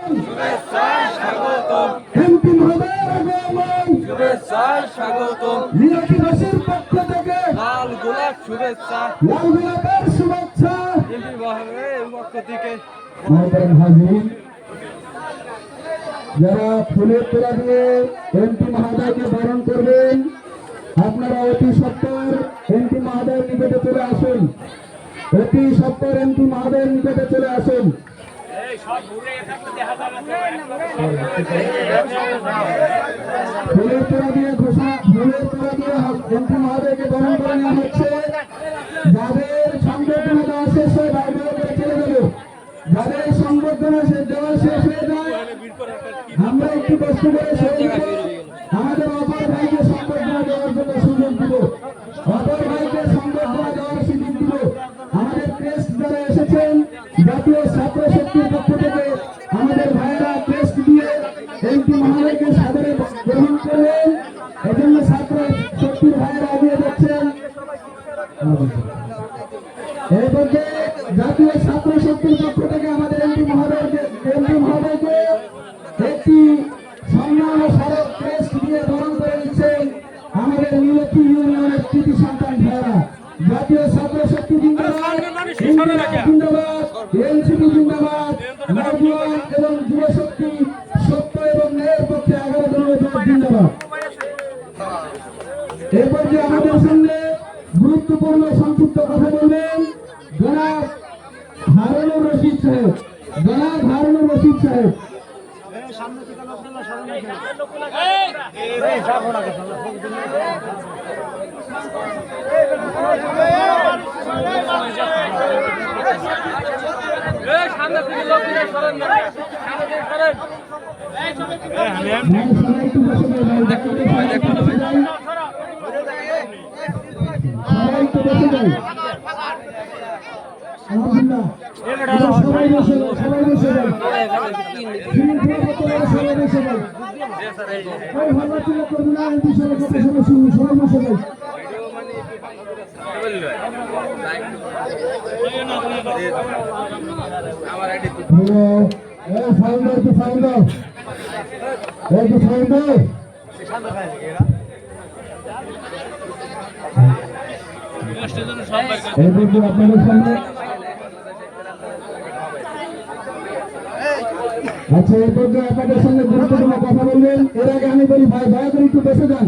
শুভেচ্ছা স্বাগতম। এমপি মহোদয়ের আগমন শুভেচ্ছা স্বাগতম। মিরাকিবাসীর পক্ষ থেকে লাল গোলাপ শুভেচ্ছা। লাল গোলাপের শুভেচ্ছা। এমপি মহোদয়ের পক্ষ থেকে মহোদয় হাজির, যারা ফুলের তোড়া দিয়ে এমপি মহোদয়কে বরণ করবেন আপনারা অতি সত্বর এমপি মহোদয়ের নিকটে চলে আসুন। অতি সত্বর এমপি মহোদয়ের নিকটে চলে আসুন। ফুলের তোড়া দিয়ে এমপি মহোদয়কে বরণ করে নেওয়া হচ্ছে। যাদের সংবর্ধনা শেষ হয়ে বাইরে চলে যাবে, যাদের সংবর্ধনা দেওয়া শেষ হয়ে যায় আমরা একটু কষ্ট করে আমাদের অপর ভাইকে সংবর্ধনা দেওয়ার জন্য সুযোগ দিব। অপর ভাইকে সংবর্ধনা দেওয়ার সুযোগ দিব। আমাদের ক্রেস্ট যারা এসেছেন জাতীয় ছাত্র শক্তির পক্ষ থেকে আমাদের ভাইরা ক্রেস্ট দিয়ে এমপি মহোদয়কে সাদরে গ্রহণ করবেন। এজন্য ছাত্র শক্তির ভাইরা এগিয়ে যাচ্ছেন। এই পর্যায়ে জাতীয় ছাত্র শক্তির পক্ষ থেকে আমাদের এমপি মহোদয়কে একটি সম্মান ও স্মারক ক্রেস্ট দিয়ে বরণ করে নিচ্ছেন আমাদের মিলকি ইউনিয়নের কৃতি সন্তান ভাইরা। জাতীয় ছাত্র শক্তি জিন্দাবাদ, এনসিপি জিন্দাবাদ, নওজোয়ান এবং যুব শক্তি সত্য এবং ন্যায়ের পক্ষে 11 দলের জিন্দাবাদ। এরপর যে আমাদের সামনে গুরুত্বপূর্ণ সংক্ষিপ্ত কথা বলবেন জনাব হারুনুর রশিদ সাহেব। জনাব হারুনুর রশিদ সাহেব সবাই বসে যান, সবাই বসে যান, সবাই বসে যান। ওই ভালো ছিল করবি না, এমপি সাহেবের কথা শুনে শুনুন, সবাই বসে যান। ফাউন্ডার তো ফাউন্ডার এই তো ফাউন্ডার এই বন্ধু আপনাদের সামনে। আচ্ছা, এই পর্যায়ে আপনাদের সঙ্গে গুরুত্বপূর্ণ কথা বলবেন। এর আগে আমি বলি ভাই দয়া করে একটু বসে যান।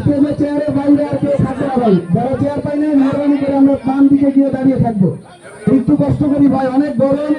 স্টেজের চেয়ারে বাইরে আর কেউ থাকবে না ভাই। যারা চেয়ার পাই না মেহরবানি করে আমরা বাম দিকে গিয়ে দাঁড়িয়ে থাকবো। একটু কষ্ট করি ভাই, অনেক গরম।